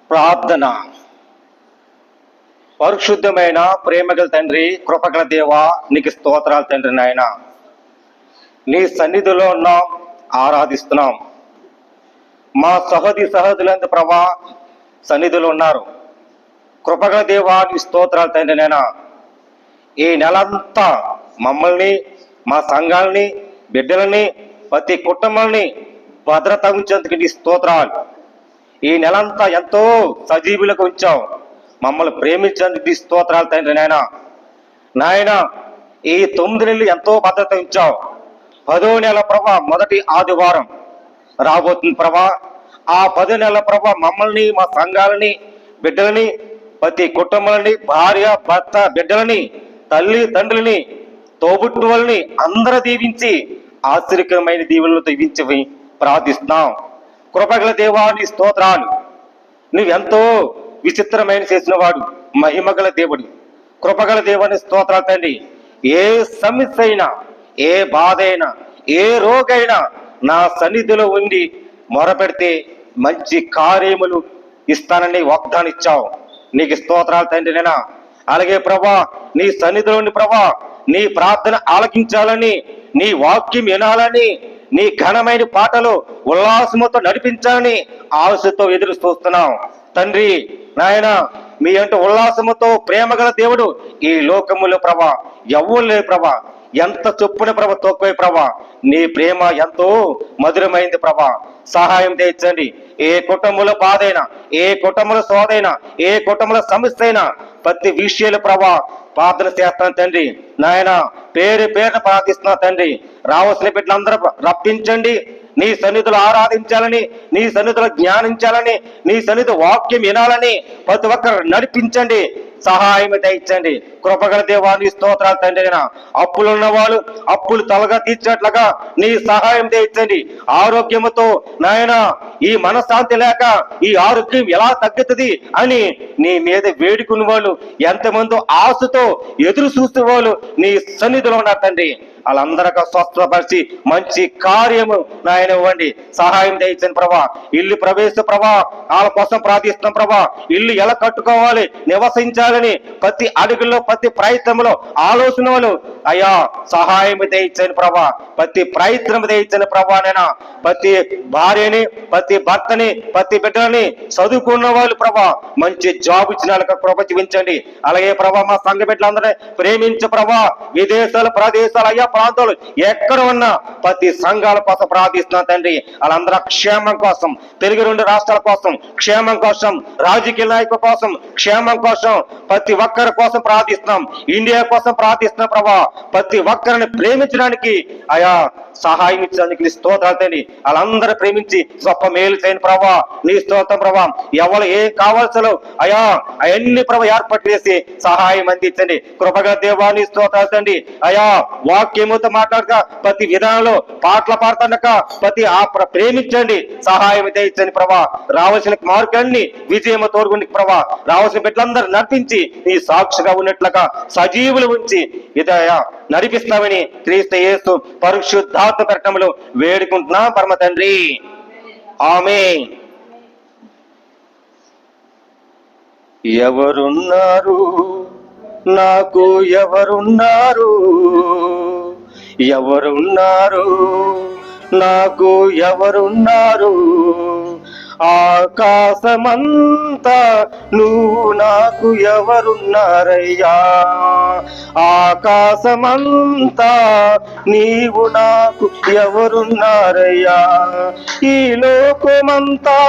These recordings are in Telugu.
ప్రార్థన. పరిశుద్ధమైన ప్రేమగల తండ్రి, కృపగల దేవ, నీకు స్తోత్రాలు తండ్రి. నాయన నీ సన్నిధిలో ఉన్నాం, ఆరాధిస్తున్నాం. మా సహోదరులందు ప్రభా సన్నిధిలో ఉన్నారు. కృపగల దేవ, నీ స్తోత్రాలు తండ్రి. నాయన ఈ నెలంతా మమ్మల్ని, మా సంఘాలని, బిడ్డలని, ప్రతి కుటుంబాలని భద్రత ఉంచేందుకు నీ స్తోత్రాలు. ఈ నెలంతా ఎంతో సజీవులకు ఉంచావు. మమ్మల్ని ప్రేమించేందుకు నీ స్తోత్రాలు తండ్రి. నాయన ఈ 9 నెలలు ఎంతో భద్రత ఉంచావు. 10వ నెల ప్రభా మొదటి ఆదివారం రాబోతుంది ప్రభా. ఆ 10 నెలల ప్రభా మమ్మల్ని, మా సంఘాలని, బిడ్డలని, ప్రతి కుటుంబాలని, భార్య భర్త బిడ్డలని, తల్లి తండ్రులని, తోబుట్టువుల్ని అందరూ దీవించి ఆశ్చర్యకరమైన దీవులను దీవించి ప్రార్థిస్తున్నాం. కృపగల దేవాని స్తోత్రాలు. నువ్వెంతో విచిత్రమైన చేసిన వాడు, మహిమగల దేవుడు, కృపగల దేవుని స్తోత్రాలు తండ్రి. ఏ సమస్య అయినా, ఏ బాధ అయినా, ఏ రోగైనా నా సన్నిధిలో ఉండి మొరపెడితే మంచి కార్యములు ఇస్తానని వాగ్దానం ఇచ్చావు. నీకు స్తోత్రాలు తండ్రి. అలాగే ప్రభా నీ సన్నిధిలో ఉండి ప్రభా నీ ప్రార్థన ఆలకించాలని, నీ వాక్యం వినాలని, నీ ఘనమైన పాటలు ఉల్లాసముతో నడిపించాలని ఆశతో ఎదురు చూస్తున్నాం తండ్రి. నాయన మీ అంటూ ఉల్లాసముతో ప్రేమగల దేవుడు ఈ లోకములో ప్రభా ఎవ్వరు లేదు ప్రభా. ఎంత చొప్పున ప్రభ తక్కువ ప్రభా. నీ ప్రేమ ఎంతో మధురమైంది ప్రభా. సహాయం తెచ్చండి. ఏ కుటుంబంలో బాధ అయినా, ఏ కుటుంబంలో శోధైనా, ఏ కుటుంబంలో సమస్య అయినా ప్రతి విషయాలు ప్రభా ప్రార్థన చేస్తాను తండ్రి. నాయన పేరు ప్రార్థిస్తున్నా తండ్రి. రావాల్సిన బిడ్డలందరూ రప్పించండి. నీ సన్నిధిలో ఆరాధించాలని, నీ సన్నిధిలో జ్ఞానించాలని, నీ సన్నిధి వాక్యం వినాలని ప్రతి ఒక్కరు నడిపించండి. సహాయం దయచండి. కృపగల దేవాన్ని స్తోత్రాలు తండ్రి. అప్పులున్న వాళ్ళు అప్పులు తలగా తీర్చేట్లుగా నీ సహాయం దయచండి. ఆరోగ్యముతో నాయన ఈ మనశ్శాంతి లేక ఈ ఆరోగ్యం ఎలా తగ్గుతుంది అని నీ మీద వేడుకున్న వాళ్ళు ఎంతమంది ఆశతో ఎదురు చూసే వాళ్ళు నీ సన్నిధిలో ఉన్నారు తండ్రి. వాళ్ళందరికీ స్వస్థపరిచి మంచి కార్యము నాయన ఇవ్వండి. సహాయం దయచండి ప్రభా. ఇల్లు ప్రవేశ ప్రభా వాళ్ళ కోసం ప్రార్థిస్తున్నాం ప్రభా. ఇల్లు ఎలా కట్టుకోవాలి, నివసించాలని ప్రతి అడుగులో, ప్రతి ప్రయత్నంలో ఆలోచన వాళ్ళు అయ్యా సహాయం దయచండి ప్రభా. ప్రతి ప్రయత్నం దయచండి ప్రభా. నైనా ప్రతి భార్యని, ప్రతి భర్తని, ప్రతి బిడ్డలని, చదువుకున్న వాళ్ళు ప్రభా మంచి జాబ్ ఇచ్చిన వాళ్ళకి కృప చూపించండి. అలాగే ప్రభా మా సంఘ బిడ్డలందరినీ ప్రేమించు ప్రభా. విదేశాలు, ప్రదేశాలు, అయ్యా ప్రాంతాలు ఎక్కడ ఉన్నా ప్రతి సంఘాల కోసం ప్రార్థిస్తున్నా తండ్రి. వాళ్ళందరూ క్షేమం కోసం, తెలుగు 2 రాష్ట్రాల కోసం క్షేమం కోసం, రాజకీయ నాయకుల కోసం క్షేమం కోసం, ప్రతి ఒక్కరి కోసం ప్రార్థిస్తున్నాం. ఇండియా కోసం ప్రార్థిస్తున్నాం ప్రభా. ప్రతి ఒక్కరిని ప్రేమించడానికి అయా సహాయం ఇచ్చడానికి నీ స్తోత్రాలు తండ్రి. వాళ్ళందరూ ప్రేమించి గొప్ప మేలు చేయని ప్రభా. నీ స్తోత్రం ప్రభా. ఎవరు ఏం కావాల్సలో అయా అవన్నీ ప్రభా ఏర్పాటు చేసి సహాయం అందించండి. కృపగా దేవా నీ స్తోత్రాలు తండ్రి. అయా వాక్యముతో మాట్లాడక ప్రతి విధానంలో పాటలు పాడుతుండక ప్రతి ప్రేమించండి. సహాయం తెచ్చండి ప్రభా. రావాల్సిన మార్గాన్ని విజయము తోడుగుండి ప్రభా. రావాల్సిన బిడ్డలందరూ నడిపించి నీ సాక్షిగా ఉన్నట్లుగా సజీవులు ఉంచి ఇదయా నడిపిస్తామని క్రీస్తు యేసు పరిశుద్ధాత్మ కర్తములు వేడుకుంటున్నాం పరమ తండ్రి. ఆమేన్. ఎవరున్నారు నాకు, ఎవరున్నారు, ఎవరున్నారు నాకు, ఎవరున్నారు, ఆకాశమంతా నువ్వు నాకు ఎవరున్నారయ్యా, ఆకాశమంతా నీవు నాకు ఎవరున్నారయ్యా, ఈ లోకమంతా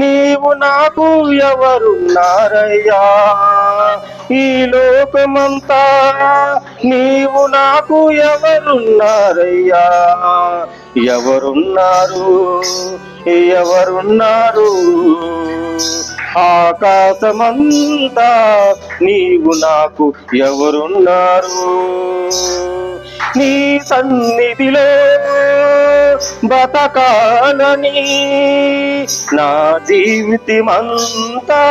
నీవు నాకు ఎవరున్నారయ్యా, ఈ లోకమంతా నీవు నాకు ఎవరున్నారయ్యా, ఎవరున్నారు, ఎవరున్నారు, ఆకాశమంతా నీవు నాకు ఎవరున్నారు, నీ సన్నిధిలో బతకాలని నా జీవితమంతా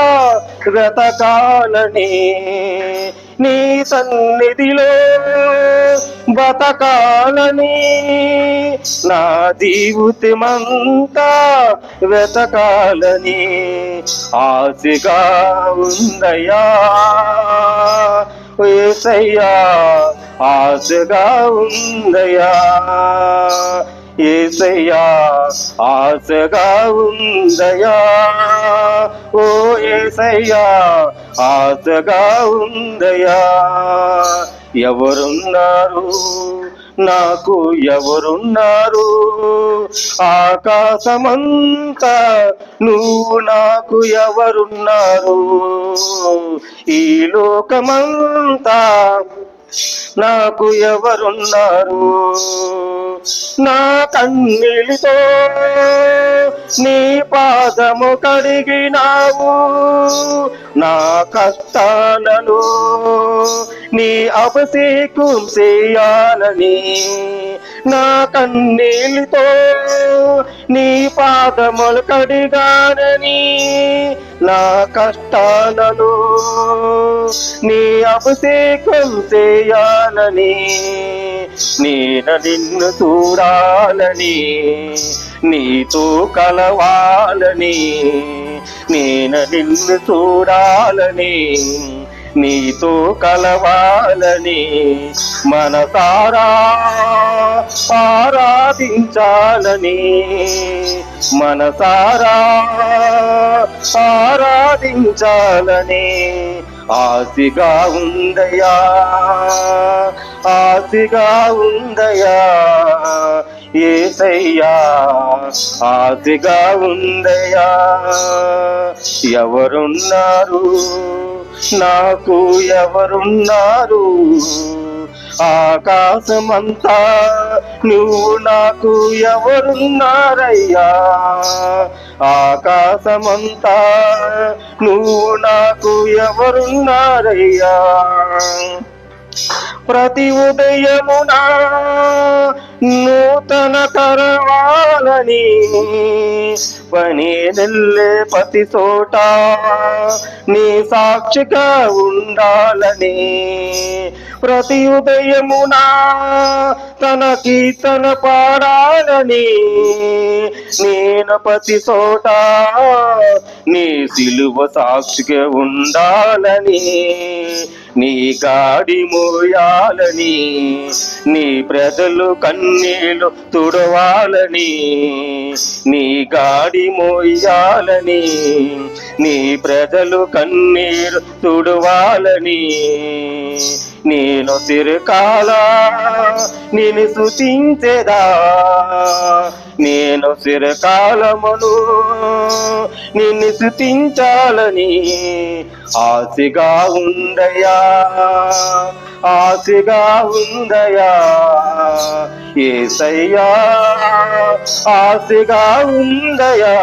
బ్రతకాలని నీ సన్నిధిలో బతకాలని నా జీవితమంతా వెతకాలని ఆశగా ఉందయ్యా యేసయ్యా ఆశగా ఉందయ్యా యేసయ్యా ఆశగా ఉందయ్యా ఓ యేసయ్యా ఆశగా ఉందయ్యా ఎవరున్నారు నాకు ఎవరున్నారు ఆకాశమంతా నువ్వు నాకు ఎవరున్నారు ఈ లోకమంతా నాకు ఎవరున్నారు నా కన్నీళ్ళతో నీ పాదము కడిగినావు నా కష్టాలను నీ అభిషేకం చేయాలని నా కన్నీళ్ళతో నీ పాదములు కడిగానని నా కష్టాలను నీ అభిషేకం చేయాలని నేను నిన్ను చూడాలని నీతో కలవాలని నేను నిన్ను చూడాలని నీతో కలవాలని మనసారా ఆరాధించాలని మనసారా ఆరాధించాలని ఆశగా ఉందయ్యా ఆశగా ఉందయ్యా యేసయ్యా ఆశగా ఉందయ్యా ఎవరున్నారు నాకు ఎవరున్నారు ఆకాశమంతా నువ్వు నాకు ఎవరున్నారయ్యా ఆకాశమంతా నువ్వు నాకు ఎవరున్నారయ్యా ప్రతి ఉదయమున నూతన తరవాలని పని నెల్లే ప్రతి చోట నీ సాక్షిగా ఉండాలని ప్రతి ఉదయమున తన కీర్తన పాడాలని నేను ప్రతి చోట నీ సిలువ సాక్షిగా ఉండాలని నీ గాడి మోయాలని నీ ప్రజలు కన్నీళ్ళు తుడవాలని నీ గాడి మోయాలని నీ ప్రజలు కన్నీరు తుడవాలని నేను చిరకాల నిన్ను స్తుతించెదా నేను చిరకాలమును నిన్ను స్తుతించాలని ఆశగా ఉందయ్యా ఆశగా ఉందయ్యా యేసయ్యా ఆశగా ఉందయ్యా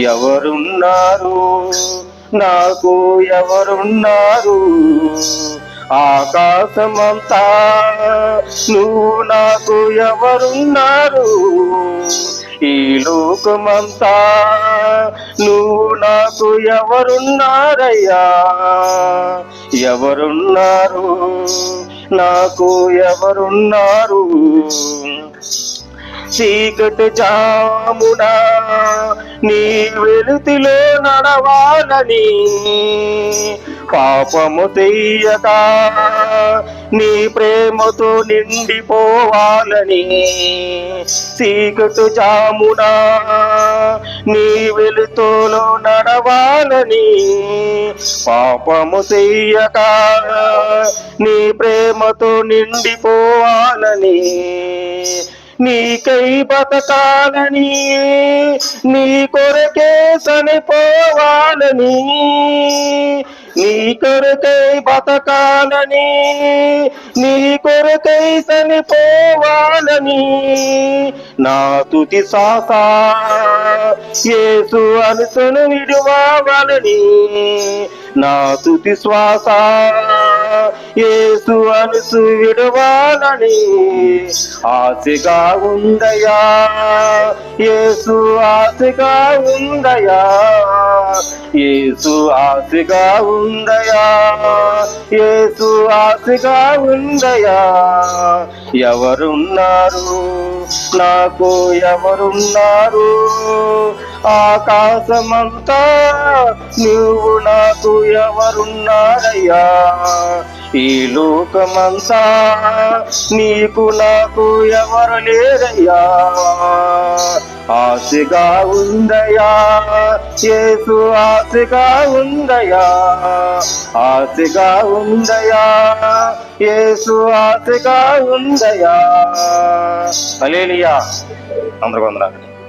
ఎవరున్నారు నాకు ఎవరున్నారు ఆకాశమంతా నువ్వు నాకు ఎవరున్నారు ఈ లోకమంతా నువ్వు నాకు ఎవరున్నారయ్యా ఎవరున్నారు నాకు ఎవరున్నారు చీకటి జామున నీ వెలుతిలో నడవాలని పాపము చెయ్యక నీ ప్రేమతో నిండిపోవాలని చీకటి జామున నీ వెలుతులో నడవాలని పాపము చెయ్యక నీ ప్రేమతో నిండిపోవాలని నీకై బతకాలని నీ కొరకే చనిపోవాలని నీ కొరకై బతకాలని నీ కొరకై చనిపోవాలని నా తుది శ్వాస యేసు అనుసను విడువాలని నా తుది శ్వాస యేసు అనుసు విడువాలని ఆశగా ఉందయ్యా యేసు ఆశగా ఉందయ్యా యేసు ఆశగా ఉందయా, యేసు ఆశగా ఉందయా. ఎవరున్నారు నాకు, ఎవరున్నారు? ఆకాశమంతా నువ్వు నాకు ఎవరున్నారయ్యా? ఈ లోకమంతా నీకు నాకు ఎవరు లేరయ్యా. ఆశగా ఉందయా, యేసు ఆశగా ఉందయా, ఆశగా ఉందయా, యేసు ఆశగా ఉందయా. హల్లెలూయా. అందరికీ వందనాలు.